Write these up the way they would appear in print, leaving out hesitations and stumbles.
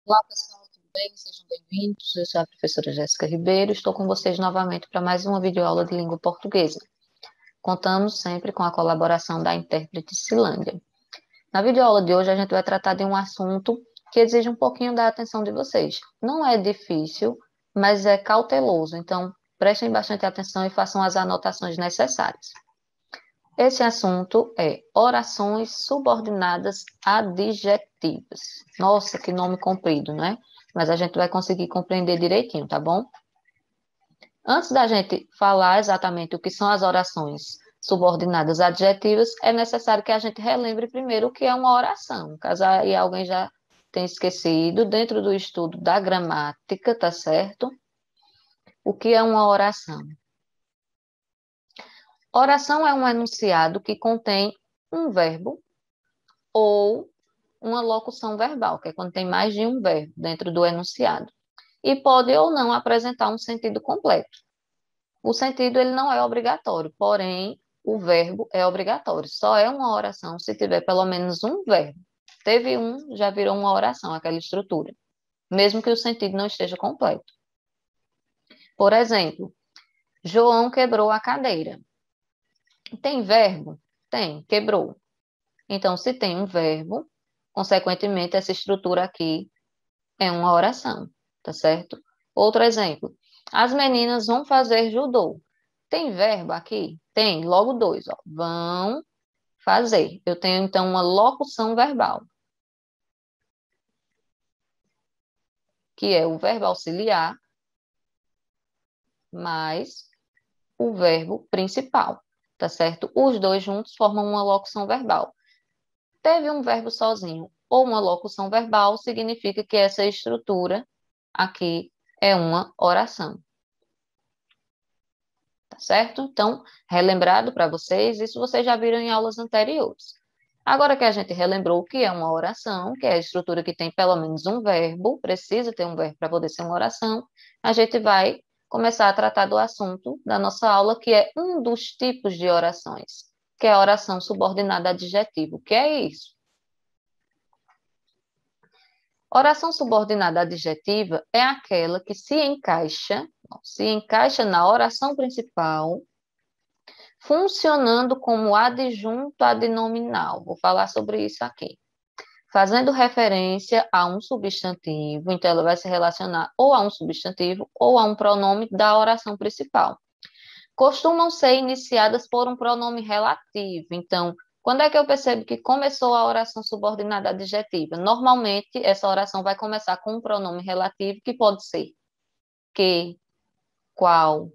Olá, pessoal, tudo bem? Sejam bem-vindos. Eu sou a professora Jéssica Ribeiro. Estou com vocês novamente para mais uma videoaula de língua portuguesa. Contamos sempre com a colaboração da intérprete Silândia. Na videoaula de hoje, a gente vai tratar de um assunto que exige um pouquinho da atenção de vocês. Não é difícil, mas é cauteloso. Então, prestem bastante atenção e façam as anotações necessárias. Esse assunto é orações subordinadas adjetivas. Nossa, que nome comprido, né? Mas a gente vai conseguir compreender direitinho, tá bom? Antes da gente falar exatamente o que são as orações subordinadas adjetivas, é necessário que a gente relembre primeiro o que é uma oração. Caso aí alguém já tenha esquecido, dentro do estudo da gramática, tá certo? O que é uma oração? Oração é um enunciado que contém um verbo ou uma locução verbal, que é quando tem mais de um verbo dentro do enunciado. E pode ou não apresentar um sentido completo. O sentido ele não é obrigatório, porém o verbo é obrigatório. Só é uma oração se tiver pelo menos um verbo. Teve um, já virou uma oração, aquela estrutura, mesmo que o sentido não esteja completo. Por exemplo, João quebrou a cadeira. Tem verbo? Tem, quebrou. Então, se tem um verbo, consequentemente, essa estrutura aqui é uma oração, tá certo? Outro exemplo. As meninas vão fazer judô. Tem verbo aqui? Tem, logo dois, ó. Vão fazer. Eu tenho, então, uma locução verbal, que é o verbo auxiliar mais o verbo principal, tá certo? Os dois juntos formam uma locução verbal. Teve um verbo sozinho ou uma locução verbal, significa que essa estrutura aqui é uma oração. Tá certo? Então, relembrado para vocês, isso vocês já viram em aulas anteriores. Agora que a gente relembrou o que é uma oração, que é a estrutura que tem pelo menos um verbo, precisa ter um verbo para poder ser uma oração, a gente vai começar a tratar do assunto da nossa aula, que é um dos tipos de orações, que é a oração subordinada a adjetivo. O que é isso? Oração subordinada adjetiva é aquela que se encaixa na oração principal, funcionando como adjunto adnominal. Vou falar sobre isso aqui. Fazendo referência a um substantivo, então ela vai se relacionar ou a um substantivo ou a um pronome da oração principal. Costumam ser iniciadas por um pronome relativo. Então, quando é que eu percebo que começou a oração subordinada adjetiva? Normalmente, essa oração vai começar com um pronome relativo que pode ser que, qual,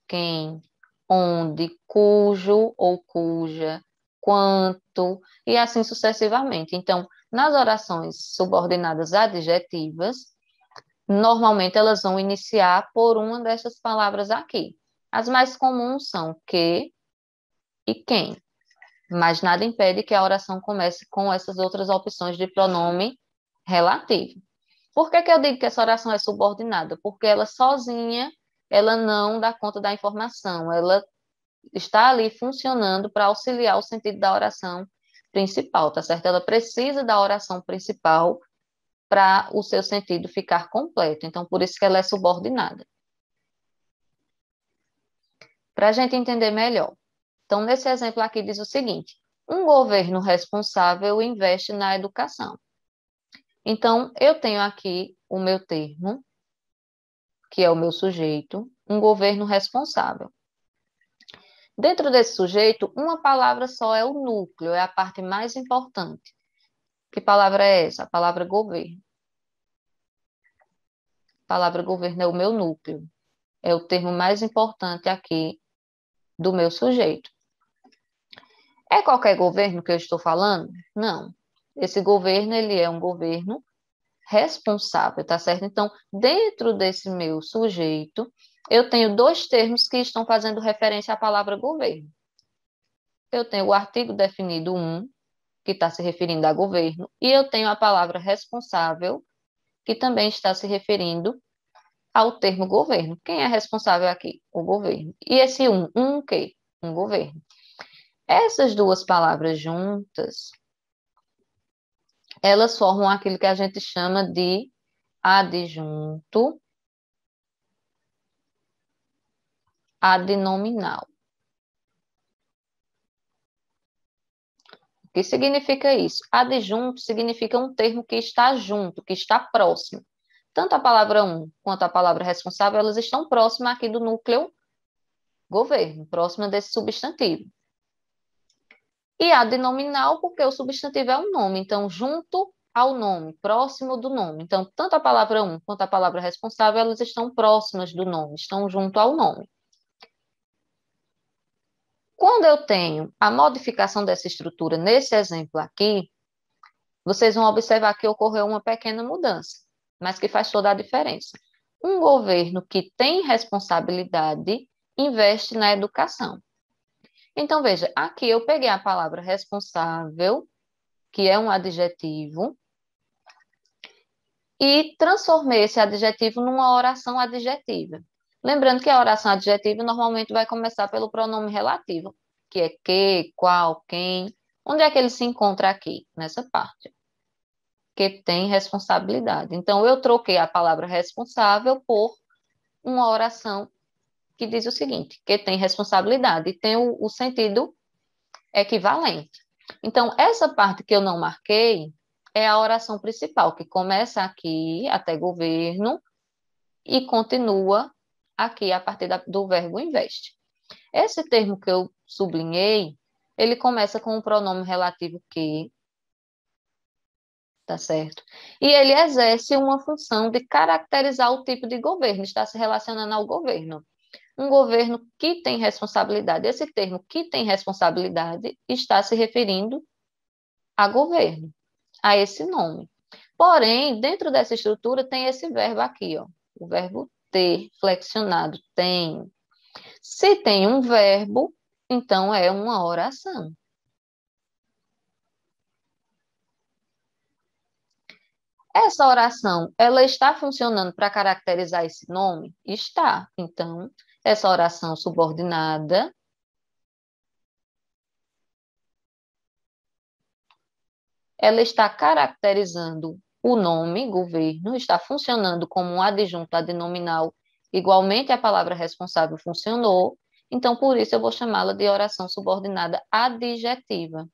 quem, onde, cujo ou cuja, quanto, e assim sucessivamente. Então, nas orações subordinadas adjetivas, normalmente elas vão iniciar por uma dessas palavras aqui. As mais comuns são que e quem, mas nada impede que a oração comece com essas outras opções de pronome relativo. Por que que eu digo que essa oração é subordinada? Porque ela sozinha, ela não dá conta da informação, ela está ali funcionando para auxiliar o sentido da oração principal, tá certo? Ela precisa da oração principal para o seu sentido ficar completo. Então, por isso que ela é subordinada. Para a gente entender melhor. Então, nesse exemplo aqui diz o seguinte: um governo responsável investe na educação. Então, eu tenho aqui o meu termo, que é o meu sujeito, um governo responsável. Dentro desse sujeito, uma palavra só é o núcleo, é a parte mais importante. Que palavra é essa? A palavra governo. A palavra governo é o meu núcleo. É o termo mais importante aqui do meu sujeito. É qualquer governo que eu estou falando? Não. Esse governo, ele é um governo responsável, tá certo? Então, dentro desse meu sujeito, eu tenho dois termos que estão fazendo referência à palavra governo. Eu tenho o artigo definido um, que está se referindo a governo, e eu tenho a palavra responsável, que também está se referindo ao termo governo. Quem é responsável aqui? O governo. E esse um o quê? Um governo. Essas duas palavras juntas, elas formam aquilo que a gente chama de adjunto adnominal. O que significa isso? Adjunto significa um termo que está junto, que está próximo. Tanto a palavra um quanto a palavra responsável, elas estão próximas aqui do núcleo governo, próxima desse substantivo. E adnominal, porque o substantivo é um nome, então, junto ao nome, próximo do nome. Então, tanto a palavra um quanto a palavra responsável, elas estão próximas do nome, estão junto ao nome. Quando eu tenho a modificação dessa estrutura nesse exemplo aqui, vocês vão observar que ocorreu uma pequena mudança, mas que faz toda a diferença. Um governo que tem responsabilidade investe na educação. Então, veja, aqui eu peguei a palavra responsável, que é um adjetivo, e transformei esse adjetivo numa oração adjetiva. Lembrando que a oração adjetiva normalmente vai começar pelo pronome relativo, que é que, qual, quem. Onde é que ele se encontra aqui? Nessa parte. Que tem responsabilidade. Então, eu troquei a palavra responsável por uma oração que diz o seguinte, que tem responsabilidade e tem o sentido equivalente. Então, essa parte que eu não marquei é a oração principal, que começa aqui até governo e continua aqui a partir do verbo investe. Esse termo que eu sublinhei, ele começa com o pronome relativo que, tá certo? E ele exerce uma função de caracterizar o tipo de governo, está se relacionando ao governo. Um governo que tem responsabilidade. Esse termo que tem responsabilidade está se referindo a governo, a esse nome. Porém, dentro dessa estrutura tem esse verbo aqui, ó, o verbo ter, flexionado, tem. Se tem um verbo, então é uma oração. Essa oração, ela está funcionando para caracterizar esse nome? Está. Então, essa oração subordinada, ela está caracterizando o nome, governo, está funcionando como um adjunto adnominal, igualmente a palavra responsável funcionou, então por isso eu vou chamá-la de oração subordinada adjetiva.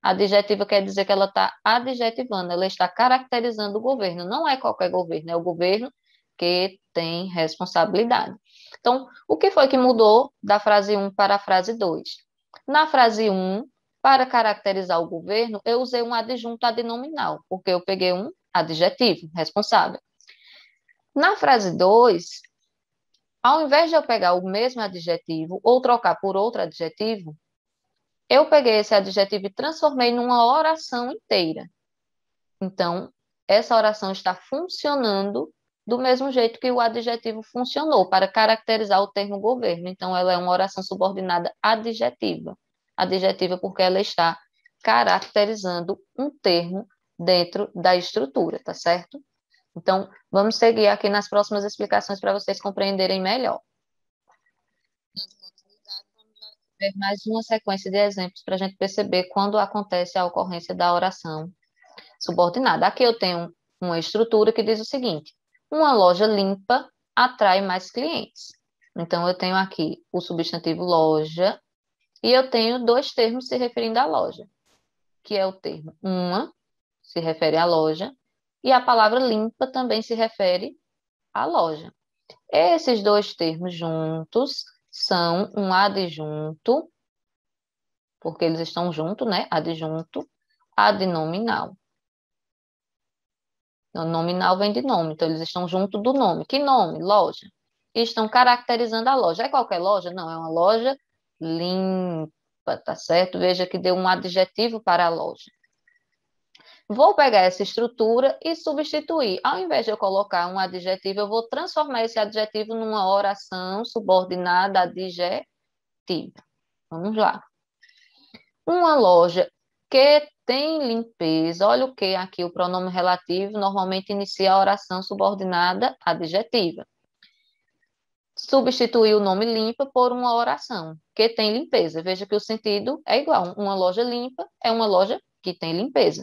Adjetiva quer dizer que ela está adjetivando, ela está caracterizando o governo, não é qualquer governo, é o governo que tem responsabilidade. Então, o que foi que mudou da frase 1 para a frase 2? Na frase 1, para caracterizar o governo, eu usei um adjunto adnominal, porque eu peguei um adjetivo, responsável. Na frase 2, ao invés de eu pegar o mesmo adjetivo ou trocar por outro adjetivo, eu peguei esse adjetivo e transformei numa oração inteira. Então, essa oração está funcionando do mesmo jeito que o adjetivo funcionou, para caracterizar o termo governo. Então, ela é uma oração subordinada adjetiva. Adjetiva porque ela está caracterizando um termo dentro da estrutura, tá certo? Então, vamos seguir aqui nas próximas explicações para vocês compreenderem melhor. Ver mais uma sequência de exemplos para a gente perceber quando acontece a ocorrência da oração subordinada. Aqui eu tenho uma estrutura que diz o seguinte: uma loja limpa atrai mais clientes. Então, eu tenho aqui o substantivo loja e eu tenho dois termos se referindo à loja, que é o termo uma, se refere à loja, e a palavra limpa também se refere à loja. Esses dois termos juntos são um adjunto, porque eles estão juntos, né? Adjunto, adnominal. O nominal vem de nome, então eles estão junto do nome. Que nome? Loja. E estão caracterizando a loja. É qualquer loja? Não, é uma loja limpa, tá certo? Veja que deu um adjetivo para a loja. Vou pegar essa estrutura e substituir. Ao invés de eu colocar um adjetivo, eu vou transformar esse adjetivo numa oração subordinada adjetiva. Vamos lá. Uma loja que tem limpeza. Olha o que aqui, o pronome relativo normalmente inicia a oração subordinada adjetiva. Substituir o nome limpa por uma oração que tem limpeza. Veja que o sentido é igual. Uma loja limpa é uma loja que tem limpeza.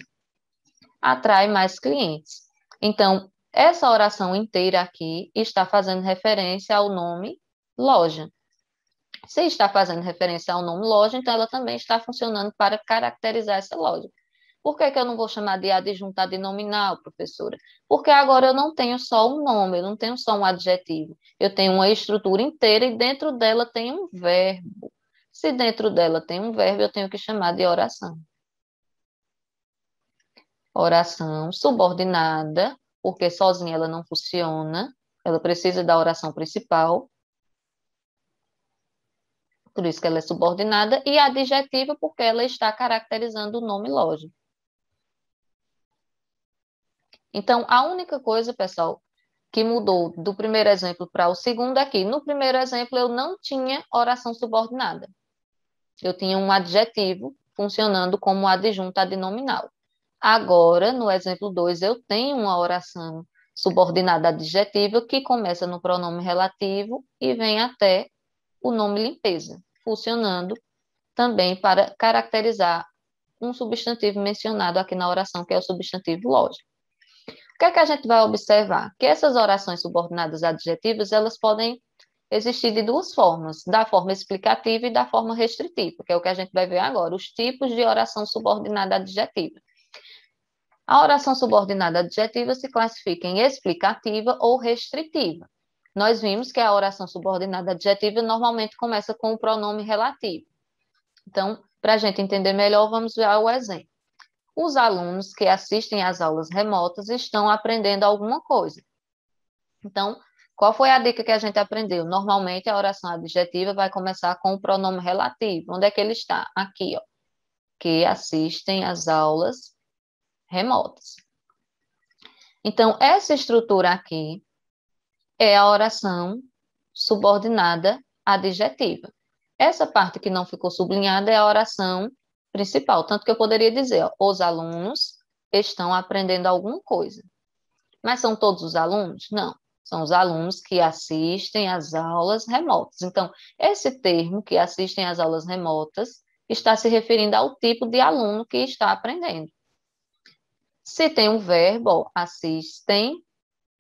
Atrai mais clientes. Então, essa oração inteira aqui está fazendo referência ao nome loja. Se está fazendo referência ao nome loja, então ela também está funcionando para caracterizar essa loja. Por que que eu não vou chamar de adjunto adnominal, professora? Porque agora eu não tenho só um nome, eu não tenho só um adjetivo. Eu tenho uma estrutura inteira e dentro dela tem um verbo. Se dentro dela tem um verbo, eu tenho que chamar de oração. Oração subordinada, porque sozinha ela não funciona. Ela precisa da oração principal, por isso que ela é subordinada, e adjetiva, porque ela está caracterizando o nome loja. Então, a única coisa, pessoal, que mudou do primeiro exemplo para o segundo aqui. No primeiro exemplo, eu não tinha oração subordinada. Eu tinha um adjetivo funcionando como adjunto adnominal. Agora, no exemplo 2, eu tenho uma oração subordinada adjetiva que começa no pronome relativo e vem até o nome limpeza, funcionando também para caracterizar um substantivo mencionado aqui na oração, que é o substantivo loja. O que é que a gente vai observar? Que essas orações subordinadas adjetivas, elas podem existir de duas formas, da forma explicativa e da forma restritiva, que é o que a gente vai ver agora, os tipos de oração subordinada adjetiva. A oração subordinada adjetiva se classifica em explicativa ou restritiva. Nós vimos que a oração subordinada adjetiva normalmente começa com o pronome relativo. Então, para a gente entender melhor, vamos ver o exemplo. Os alunos que assistem às aulas remotas estão aprendendo alguma coisa. Então, qual foi a dica que a gente aprendeu? Normalmente, a oração adjetiva vai começar com o pronome relativo. Onde é que ele está? Aqui, ó. Que assistem às aulas remotas. Então, essa estrutura aqui é a oração subordinada adjetiva. Essa parte que não ficou sublinhada é a oração principal. Tanto que eu poderia dizer, ó, os alunos estão aprendendo alguma coisa. Mas são todos os alunos? Não. São os alunos que assistem às aulas remotas. Então, esse termo, que assistem às aulas remotas, está se referindo ao tipo de aluno que está aprendendo. Se tem um verbo, ó, assistem,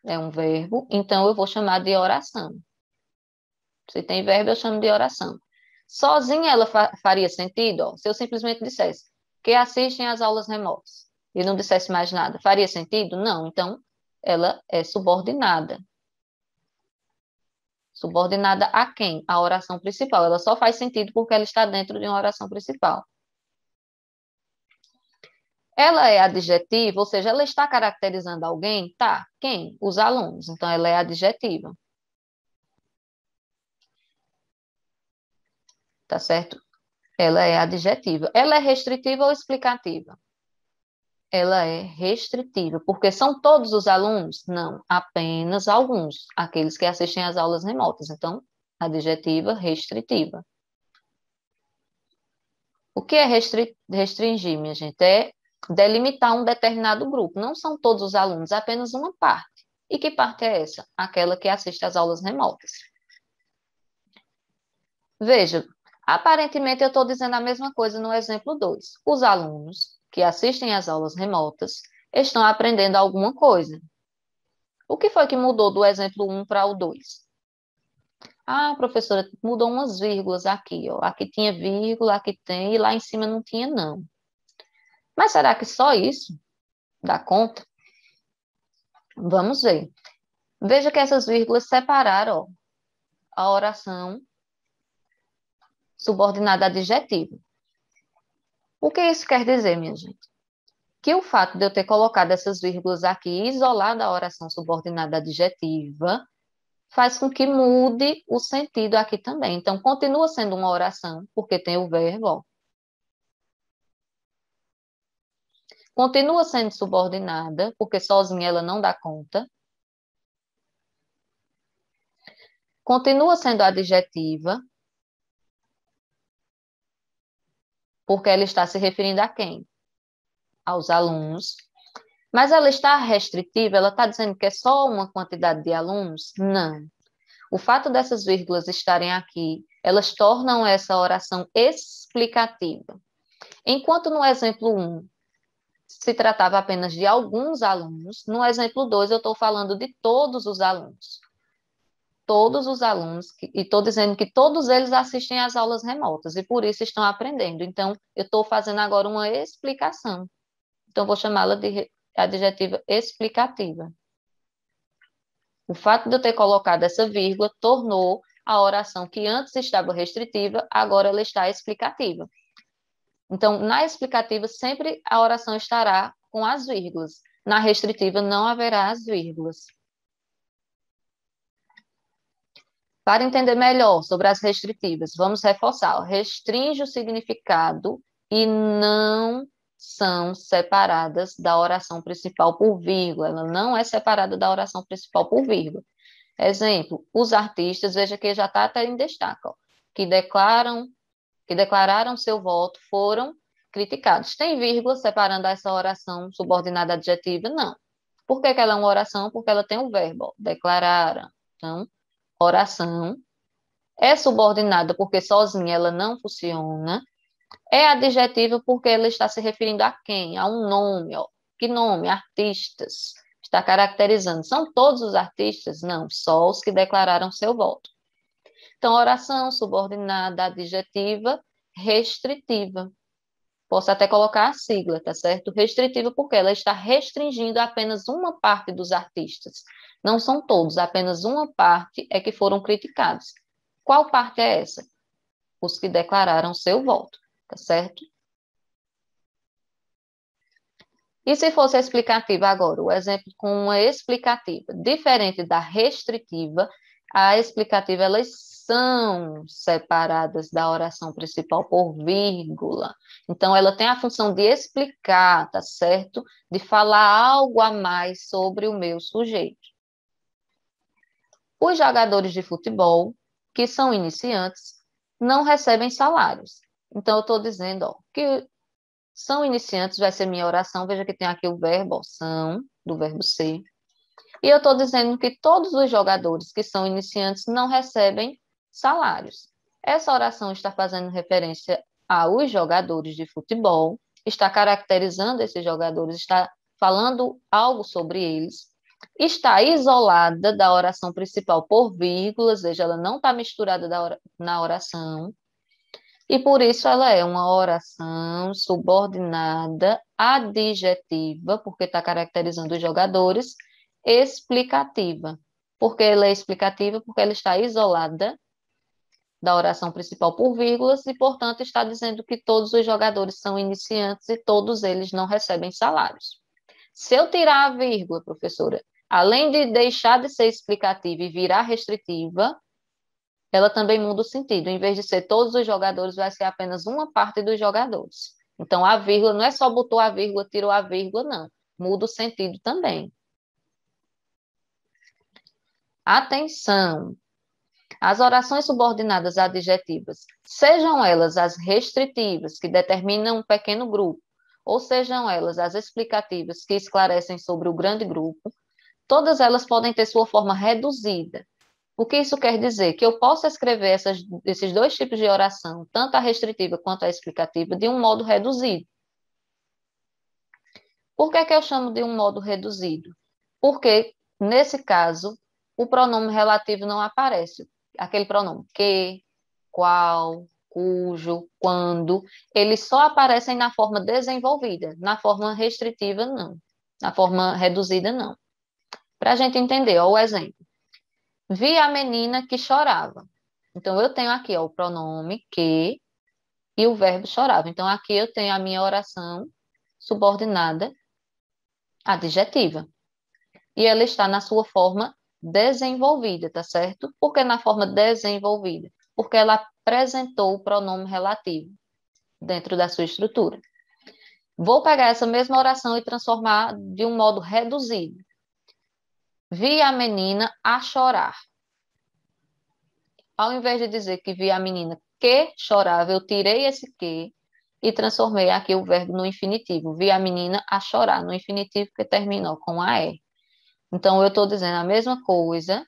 é um verbo, então eu vou chamar de oração. Se tem verbo, eu chamo de oração. Sozinha ela faria sentido, ó, se eu simplesmente dissesse que assistem às aulas remotas e não dissesse mais nada, faria sentido? Não. Então, ela é subordinada. Subordinada a quem? A oração principal. Ela só faz sentido porque ela está dentro de uma oração principal. Ela é adjetiva, ou seja, ela está caracterizando alguém? Tá. Quem? Os alunos. Então, ela é adjetiva. Tá certo? Ela é adjetiva. Ela é restritiva ou explicativa? Ela é restritiva, porque são todos os alunos? Não, apenas alguns, aqueles que assistem às aulas remotas. Então, adjetiva restritiva. O que é restringir, minha gente? É delimitar um determinado grupo. Não são todos os alunos, apenas uma parte. E que parte é essa? Aquela que assiste às aulas remotas. Veja, aparentemente eu estou dizendo a mesma coisa no exemplo 2. Os alunos que assistem às aulas remotas estão aprendendo alguma coisa. O que foi que mudou do exemplo 1 para o 2? Ah, professora, mudou umas vírgulas aqui, ó. Aqui tinha vírgula, aqui tem, e lá em cima não tinha, não. Mas será que só isso dá conta? Vamos ver. Veja que essas vírgulas separaram, ó, a oração subordinada adjetiva. O que isso quer dizer, minha gente? Que o fato de eu ter colocado essas vírgulas aqui isolada a oração subordinada adjetiva faz com que mude o sentido aqui também. Então, continua sendo uma oração, porque tem o verbo, ó. Continua sendo subordinada, porque sozinha ela não dá conta. Continua sendo adjetiva, porque ela está se referindo a quem? Aos alunos. Mas ela está restritiva, ela está dizendo que é só uma quantidade de alunos? Não. O fato dessas vírgulas estarem aqui, elas tornam essa oração explicativa. Enquanto no exemplo 1, se tratava apenas de alguns alunos. No exemplo 2, eu estou falando de todos os alunos. Todos os alunos, e estou dizendo que todos eles assistem às aulas remotas e por isso estão aprendendo. Então, eu estou fazendo agora uma explicação. Então, vou chamá-la de adjetiva explicativa. O fato de eu ter colocado essa vírgula tornou a oração que antes estava restritiva, agora ela está explicativa. Então, na explicativa, sempre a oração estará com as vírgulas. Na restritiva, não haverá as vírgulas. Para entender melhor sobre as restritivas, vamos reforçar. Restringe o significado e não são separadas da oração principal por vírgula. Ela não é separada da oração principal por vírgula. Exemplo, os artistas, veja que já está até em destaque, ó, que declararam seu voto foram criticados. Tem vírgula separando essa oração subordinada adjetiva? Não. Por que ela é uma oração? Porque ela tem o verbo, ó, declararam. Então, oração é subordinada porque sozinha ela não funciona. É adjetiva porque ela está se referindo a quem? A um nome, ó. Que nome? Artistas. Está caracterizando. São todos os artistas? Não, só os que declararam seu voto. Então, oração subordinada adjetiva restritiva. Posso até colocar a sigla, tá certo? Restritiva porque ela está restringindo apenas uma parte dos artistas. Não são todos, apenas uma parte é que foram criticados. Qual parte é essa? Os que declararam seu voto, tá certo? E se fosse explicativa agora, o exemplo com uma explicativa, diferente da restritiva, a explicativa, elas são separadas da oração principal por vírgula. Então, ela tem a função de explicar, tá certo? De falar algo a mais sobre o meu sujeito. Os jogadores de futebol, que são iniciantes, não recebem salários. Então, eu estou dizendo, ó, que são iniciantes, vai ser minha oração. Veja que tem aqui o verbo, ó, são, do verbo ser. E eu estou dizendo que todos os jogadores que são iniciantes não recebem salários. Essa oração está fazendo referência aos jogadores de futebol, está caracterizando esses jogadores, está falando algo sobre eles, está isolada da oração principal por vírgulas, veja, ela não está misturada na oração, e por isso ela é uma oração subordinada adjetiva, porque está caracterizando os jogadores, explicativa. Por que ela é explicativa? Porque ela está isolada da oração principal por vírgulas e, portanto, está dizendo que todos os jogadores são iniciantes e todos eles não recebem salários. Se eu tirar a vírgula, professora, além de deixar de ser explicativa e virar restritiva, ela também muda o sentido. Em vez de ser todos os jogadores, vai ser apenas uma parte dos jogadores. Então, a vírgula não é só botou a vírgula, tirou a vírgula, não. Muda o sentido também. Atenção! As orações subordinadas adjetivas, sejam elas as restritivas, que determinam um pequeno grupo, ou sejam elas as explicativas, que esclarecem sobre o grande grupo, todas elas podem ter sua forma reduzida. O que isso quer dizer? Que eu posso escrever esses dois tipos de oração, tanto a restritiva quanto a explicativa, de um modo reduzido. Por que eu chamo de um modo reduzido? Porque, nesse caso, o pronome relativo não aparece. Aquele pronome que, qual, cujo, quando, eles só aparecem na forma desenvolvida. Na forma restritiva, não. Na forma reduzida, não. Para a gente entender, ó, o exemplo. Vi a menina que chorava. Então, eu tenho aqui ó, o pronome que e o verbo chorava. Então, aqui eu tenho a minha oração subordinada adjetiva. E ela está na sua forma desenvolvida, tá certo? Por que na forma desenvolvida? Porque ela apresentou o pronome relativo dentro da sua estrutura. Vou pegar essa mesma oração e transformar de um modo reduzido. Vi a menina a chorar. Ao invés de dizer que vi a menina que chorava, eu tirei esse que e transformei aqui o verbo no infinitivo. Vi a menina a chorar, no infinitivo que terminou com a E. Então, eu estou dizendo a mesma coisa,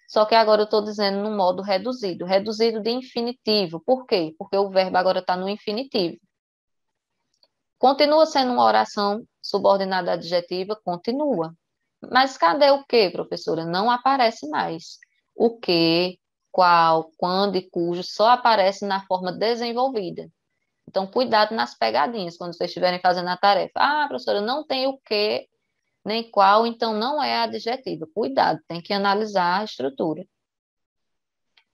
só que agora eu estou dizendo no modo reduzido. Reduzido de infinitivo. Por quê? Porque o verbo agora está no infinitivo. Continua sendo uma oração subordinada adjetiva? Continua. Mas cadê o que, professora? Não aparece mais. O que, qual, quando e cujo só aparece na forma desenvolvida. Então, cuidado nas pegadinhas quando vocês estiverem fazendo a tarefa. Ah, professora, não tem o que, nem qual, então não é adjetiva. Cuidado, tem que analisar a estrutura.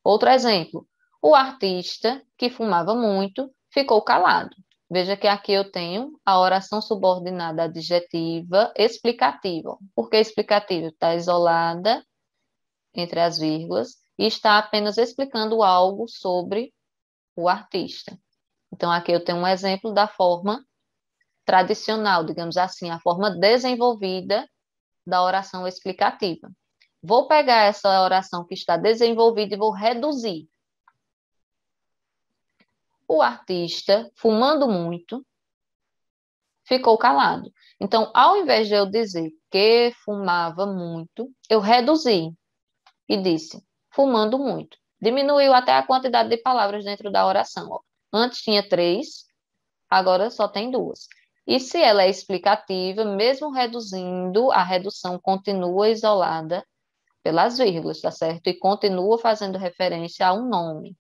Outro exemplo. O artista que fumava muito ficou calado. Veja que aqui eu tenho a oração subordinada adjetiva explicativa. Por que explicativa? Está isolada entre as vírgulas e está apenas explicando algo sobre o artista. Então, aqui eu tenho um exemplo da forma tradicional, digamos assim, a forma desenvolvida da oração explicativa. Vou pegar essa oração que está desenvolvida e vou reduzir. O artista, fumando muito, ficou calado. Então, ao invés de eu dizer que fumava muito, eu reduzi e disse fumando muito. Diminuiu até a quantidade de palavras dentro da oração. Ó. Antes tinha 3, agora só tem 2. E se ela é explicativa, mesmo reduzindo, a redução continua isolada pelas vírgulas, tá certo? E continua fazendo referência a um nome,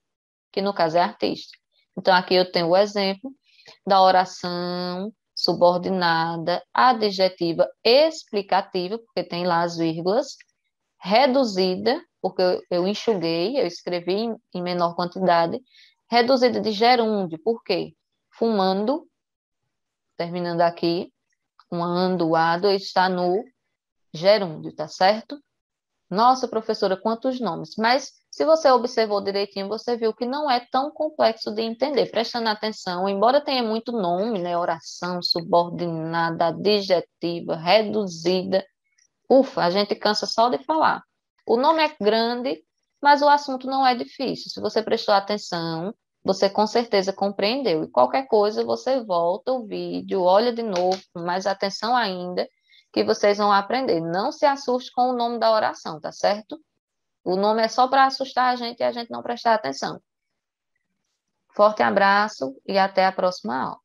que no caso é artista. Então, aqui eu tenho o exemplo da oração subordinada, adjetiva, explicativa, porque tem lá as vírgulas, reduzida, porque eu enxuguei, eu escrevi em menor quantidade, reduzida de gerúndio, por quê? Fumando, terminando aqui, um ando, ado, está no gerúndio, tá certo? Nossa, professora, quantos nomes? Mas se você observou direitinho, você viu que não é tão complexo de entender. Prestando atenção, embora tenha muito nome, né? Oração subordinada, adjetiva, reduzida. Ufa, a gente cansa só de falar. O nome é grande, mas o assunto não é difícil. Se você prestou atenção, você com certeza compreendeu. E qualquer coisa, você volta o vídeo, olha de novo, com mais atenção ainda, que vocês vão aprender. Não se assuste com o nome da oração, tá certo? O nome é só para assustar a gente e a gente não prestar atenção. Forte abraço e até a próxima aula.